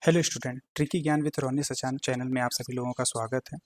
Hello student, tricky ज्ञान with Ronnie Sachan channel में आप सभी लोगों का स्वागत है।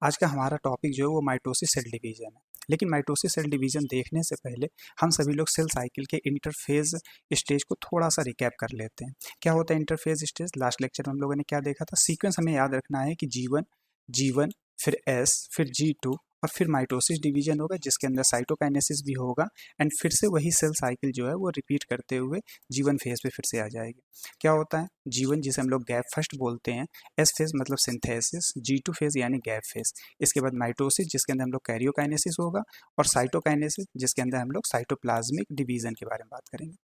आज का हमारा टॉपिक जो है वो माइटोसिस सेल डिवीजन है। लेकिन माइटोसिस सेल डिवीजन देखने से पहले हम सभी लोग सेल साइकिल के इंटरफेज स्टेज को थोड़ा सा रिकैप कर लेते हैं। क्या होता है इंटरफेज स्टेज? लास्ट लेक्चर में हम लोगों ने क्या देखा था? सीक्वेंस हमें याद रखना है कि G1, फिर S, फिर G2 और फिर माइटोसिस डिवीजन होगा जिसके अंदर साइटोकाइनेसिस भी होगा एंड फिर से वही सेल साइकिल जो है वो रिपीट करते हुए G1 फेज पे फिर से आ जाएगी। क्या होता है? G1 जिसे हम लोग गैप फर्स्ट बोलते हैं, S फेज मतलब सिंथेसिस, G2 फेज यानी गैप फेज, इसके बाद माइटोसिस जिसके अंदर हम लोग कैरियोकाइनेसिस होगा और साइटोकाइनेसिस जिसके अंदर हम लोग साइटोप्लाज्मिक डिवीजन के बारे में बात करेंगे।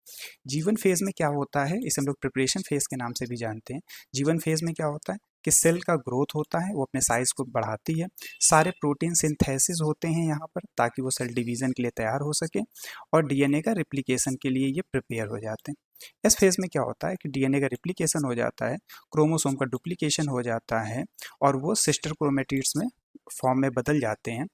G1 फेज में क्या होता है, इसे हम लोग प्रिपरेशन फेज के नाम से भी जानते हैं। G1 फेज में क्या होता है कि सेल का ग्रोथ होता है, वो अपने साइज को बढ़ाती है, सारे प्रोटीन सिंथेसिस होते हैं यहाँ पर ताकि वो सेल डिवीजन के लिए तैयार हो सके और डीएनए का रिप्लिकेशन के लिए ये प्रिपेयर हो जाते हैं। इस फेज में क्या होता है कि डीएनए का रिप्लिकेशन हो जाता है, क्रोमोसोम का डुप्लीकेशन हो जाता है और वो सिस्टर क्रोमेटिड्स में फॉर्म में बदल जाते हैं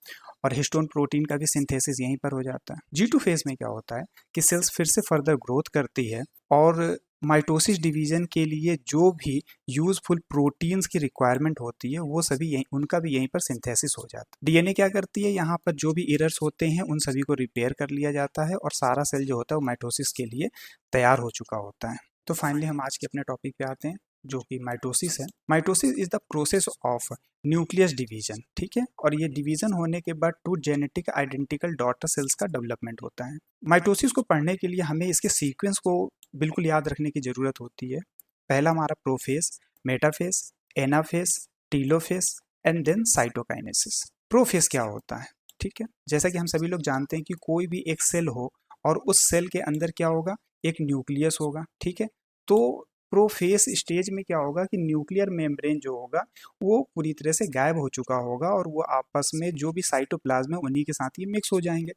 और हिस्टोन प्रोटीन का भी सिंथेसिस यहीं पर हो जाता है। G2 फेज में क्या होता है कि सेल्स फिर से फर्दर ग्रोथ करती है और माइटोसिस डिवीजन के लिए जो भी यूजफुल प्रोटीन्स की रिक्वायरमेंट होती है वो सभी यहीं उनका भी यहीं पर सिंथेसिस हो जाता है। डीएनए क्या करती है, यहाँ पर जो भी एरर्स होते हैं उन सभी को रिपेयर कर लिया जाता है और सारा सेल जो होता है वो माइटोसिस के लिए तैयार हो चुका होता है। तो फाइनली हम आज के अपने टॉपिक पे आते हैं जो कि माइटोसिस है। Mitosis is the process of nucleus division, ठीक है, और ये डिवीजन होने के बाद two genetic identical daughter cells का डेवलपमेंट होता है। माइटोसिस को पढ़ने के लिए हमें इसके सीक्वेंस को बिल्कुल याद रखने की जरूरत होती है। पहला हमारा prophase, metaphase, anaphase, telophase and then cytokinesis. Prophase क्या होता है? ठीक है, जैसा कि हम सभी लोग जानते हैं कि कोई भी एक सेल हो और उस सेल के अंदर क्या होगा, एक न्यूक्लियस होगा, ठीक है। तो प्रोफेज स्टेज में क्या होगा कि न्यूक्लियर मेम्ब्रेन जो होगा वो पूरी तरह से गायब हो चुका होगा और वो आपस में जो भी साइटोप्लाज्म है उन्हीं के साथ ये मिक्स हो जाएंगे।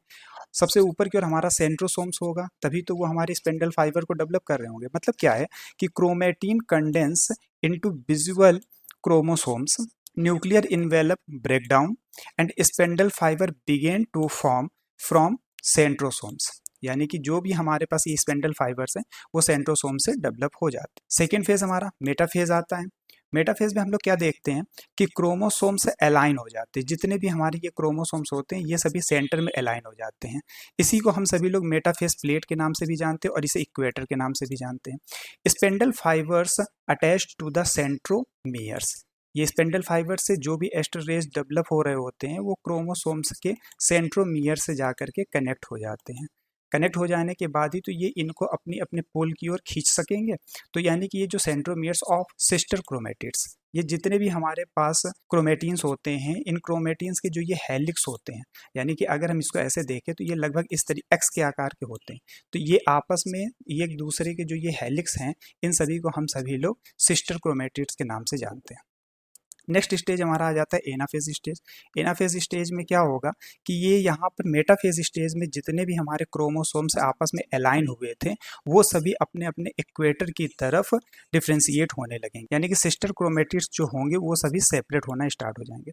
सबसे ऊपर की ओर हमारा सेंट्रोसोम्स होगा, तभी तो वो हमारे स्पेंडल फाइबर को डेवलप कर रहे होंगे। मतलब क्या है कि chromatin condense into visual chromosomes, nuclear envelope breakdown and spindle fibre begin to form from centrosomes. यानी कि जो भी हमारे पास ये स्पेंडल फाइबर्स हैं वो सेंट्रोसोम से डेवलप हो जाते हैं। सेकेंड फेज हमारा मेटाफेज आता है। मेटाफेज में हम लोग क्या देखते हैं कि क्रोमोसोम से अलाइन हो जाते हैं। जितने भी हमारे ये क्रोमोसोम्स होते हैं ये सभी सेंटर में अलाइन हो जाते हैं। इसी को हम सभी लोग मेटाफेज प्लेट के नाम से भी जानते हैं और इसे इक्वेटर के नाम से भी जानते हैं। Spindle fibres attach to the centromeres. ये स्पेंडल फाइबर से जो भी एस्टर रेज डेवलप हो रहे होते हैं वो क्रोमोसोम्स के सेंट्रोमियर से जाकर के कनेक्ट हो जाते हैं। कनेक्ट हो जाने के बाद ही तो ये इनको अपनी अपने पोल की ओर खींच सकेंगे। तो यानी कि ये जो सेंट्रोमियर्स ऑफ सिस्टर क्रोमेटिड्स, ये जितने भी हमारे पास क्रोमेटिन्स होते हैं, इन क्रोमेटिन्स के जो ये हेलिक्स होते हैं, यानी कि अगर हम इसको ऐसे देखें तो ये लगभग इस तरीके एक्स के आकार के होते हैं। तो ये आपस में ये एक दूसरे के जो ये हेलिक्स हैं, इन सभी को हम सभी लोग सिस्टर क्रोमेटिड्स के नाम से जानते हैं। नेक्स्ट स्टेज हमारा आ जाता है एनाफेज स्टेज। एनाफेज स्टेज में क्या होगा कि ये यहाँ पर मेटाफेज स्टेज में जितने भी हमारे क्रोमोसोम्स आपस में अलाइन हुए थे वो सभी अपने अपने इक्वेटर की तरफ डिफ्रेंशिएट होने लगेंगे, यानी कि सिस्टर क्रोमेटिड्स जो होंगे वो सभी सेपरेट होना स्टार्ट हो जाएंगे।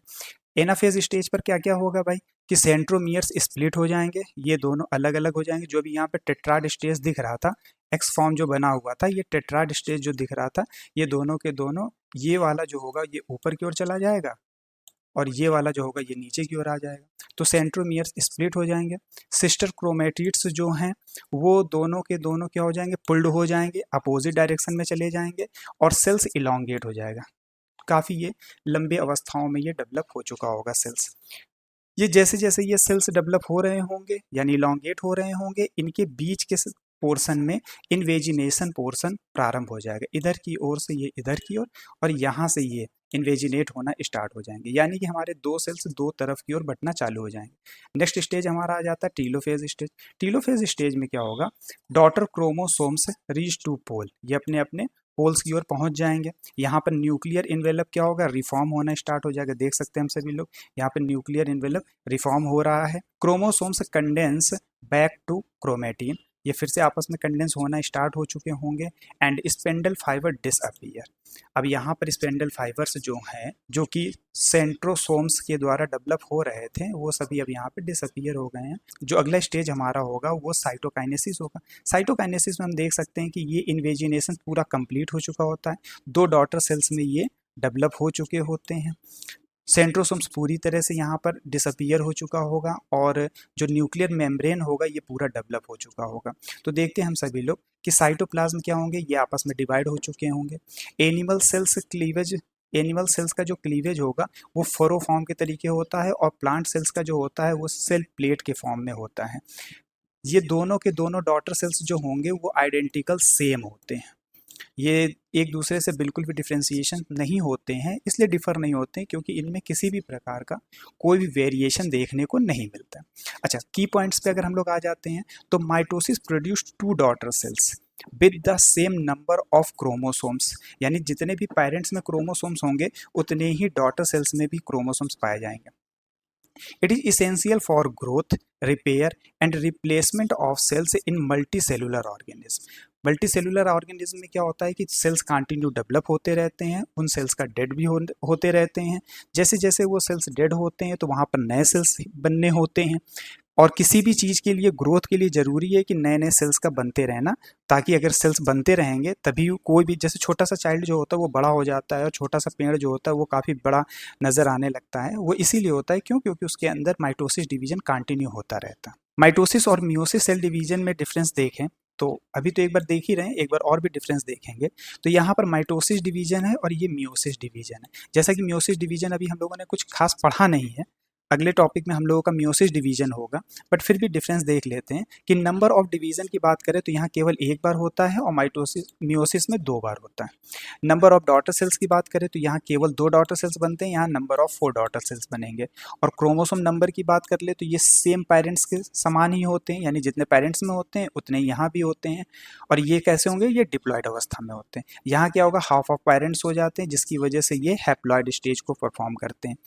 एनाफेज स्टेज पर क्या क्या होगा भाई कि सेंट्रोमियर्स स्प्लिट हो जाएंगे, ये दोनों अलग अलग हो जाएंगे। जो भी यहाँ पे टेट्राड स्टेज दिख रहा था, एक्स फॉर्म जो बना हुआ था, ये टेट्राड स्टेज जो दिख रहा था, ये दोनों के दोनों, ये वाला जो होगा ये ऊपर की ओर चला जाएगा और ये वाला जो होगा ये नीचे की ओर आ जाएगा। तो सेंट्रोमियर्स स्प्लिट हो जाएंगे। सिस्टर क्रोमेटिड्स जो हैं वो दोनों के दोनों क्या हो जाएंगे, पुल्ड हो जाएंगे, अपोजिट डायरेक्शन में चले जाएंगे और सेल्स इलोंगेट हो जाएगा। काफ़ी ये लंबे अवस्थाओं में ये डेवलप हो चुका होगा सेल्स। ये जैसे जैसे ये सेल्स डेवलप हो रहे होंगे यानी इलोंगेट हो रहे होंगे, इनके बीच के पोर्शन में इन्वेजिनेशन पोर्शन प्रारंभ हो जाएगा। इधर की ओर से ये इधर की ओर और यहाँ से ये इन्वेजिनेट होना स्टार्ट हो जाएंगे, यानी कि हमारे दो सेल्स दो तरफ की ओर बंटना चालू हो जाएंगे। नेक्स्ट स्टेज हमारा आ जाता है टीलोफेज स्टेज। टीलोफेज स्टेज में क्या होगा, डॉटर क्रोमोसोम्स रीच टू पोल, ये अपने अपने पोल्स की ओर पहुंच जाएंगे। यहाँ पर न्यूक्लियर इन्वेलप क्या होगा, रिफॉर्म होना स्टार्ट हो जाएगा। देख सकते हैं हम सभी लोग यहाँ पर न्यूक्लियर इन्वेलप रिफॉर्म हो रहा है। Chromosomes condense back to chromatin, ये फिर से आपस में कंडेंस होना स्टार्ट हो चुके होंगे एंड स्पेंडल फाइबर डिसअपीयर। अब यहाँ पर स्पेंडल फाइबर्स जो हैं, जो कि सेंट्रोसोम्स के द्वारा डेवलप हो रहे थे, वो सभी अब यहाँ पे डिसअपीयर हो गए हैं। जो अगला स्टेज हमारा होगा वो साइटोकाइनेसिस होगा। साइटोकाइनेसिस में हम देख सकते हैं कि ये इन्वेजिनेशन पूरा कंप्लीट हो चुका होता है, 2 डॉटर सेल्स में ये डेवलप हो चुके होते हैं। सेंट्रोसोम्स पूरी तरह से यहाँ पर डिसअपीयर हो चुका होगा और जो न्यूक्लियर मेम्ब्रेन होगा ये पूरा डेवलप हो चुका होगा। तो देखते हैं हम सभी लोग कि साइटोप्लाज्म क्या होंगे, ये आपस में डिवाइड हो चुके होंगे। एनिमल सेल्स का जो क्लीवेज होगा वो फरो फॉर्म के तरीके होता है और प्लांट सेल्स का जो होता है वो सेल प्लेट के फॉर्म में होता है। ये दोनों के दोनों डॉटर सेल्स जो होंगे वो आइडेंटिकल सेम होते हैं, ये एक दूसरे से बिल्कुल भी डिफ्रेंसिएशन नहीं होते हैं, इसलिए डिफर नहीं होते हैं क्योंकि इनमें किसी भी प्रकार का कोई भी वेरिएशन देखने को नहीं मिलता। अच्छा, की पॉइंट्स पे अगर हम लोग आ जाते हैं तो mitosis produce 2 daughter cells with the same number of chromosomes, यानी जितने भी पेरेंट्स में क्रोमोसोम्स होंगे उतने ही डॉटर सेल्स में भी क्रोमोसोम्स पाए जाएंगे। It is essential for growth, repair and replacement of cells in multicellular organism. Multicellular organism में क्या होता है कि सेल्स कंटिन्यू डेवलप होते रहते हैं, उन सेल्स का डेड भी होते रहते हैं। जैसे जैसे वो सेल्स डेड होते हैं तो वहाँ पर नए सेल्स बनने होते हैं और किसी भी चीज़ के लिए ग्रोथ के लिए ज़रूरी है कि नए नए सेल्स का बनते रहना, ताकि अगर सेल्स बनते रहेंगे तभी कोई भी, जैसे छोटा सा चाइल्ड जो होता है वो बड़ा हो जाता है और छोटा सा पेड़ जो होता है वो काफ़ी बड़ा नज़र आने लगता है। वो इसीलिए होता है क्योंकि उसके अंदर माइटोसिस डिवीजन कंटिन्यू होता रहता है। माइटोसिस और मियोसिस सेल डिवीजन में डिफरेंस देखें तो अभी तो एक बार देख ही रहे हैं, एक बार और भी डिफरेंस देखेंगे। तो यहाँ पर माइटोसिस डिवीजन है और ये मियोसिस डिवीजन है। जैसा कि मियोसिस डिवीजन अभी हम लोगों ने कुछ खास पढ़ा नहीं है, अगले टॉपिक में हम लोगों का मियोसिस डिवीजन होगा, बट फिर भी डिफरेंस देख लेते हैं कि नंबर ऑफ डिवीजन की बात करें तो यहाँ केवल एक बार होता है और मियोसिस में 2 बार होता है। नंबर ऑफ डॉटर सेल्स की बात करें तो यहाँ केवल 2 डॉटर सेल्स बनते हैं, यहाँ नंबर ऑफ 4 डॉटर सेल्स बनेंगे। और क्रोमोसोम नंबर की बात कर ले तो ये सेम पेरेंट्स के समान ही होते हैं, यानी जितने पेरेंट्स में होते हैं उतने यहाँ भी होते हैं। और ये कैसे होंगे, ये डिप्लॉयड अवस्था में होते हैं। यहाँ क्या होगा, हाफ ऑफ पेरेंट्स हो जाते हैं, जिसकी वजह से ये हैप्लॉयड स्टेज को परफॉर्म करते हैं।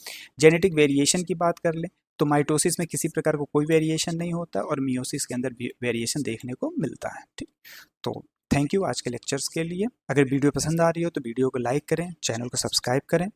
जेनेटिक वेरिएशन की बात कर लें तो माइटोसिस में किसी प्रकार को कोई वेरिएशन नहीं होता और मियोसिस के अंदर वेरिएशन देखने को मिलता है। ठीक, तो थैंक यू आज के लेक्चर्स के लिए। अगर वीडियो पसंद आ रही हो तो वीडियो को लाइक करें, चैनल को सब्सक्राइब करें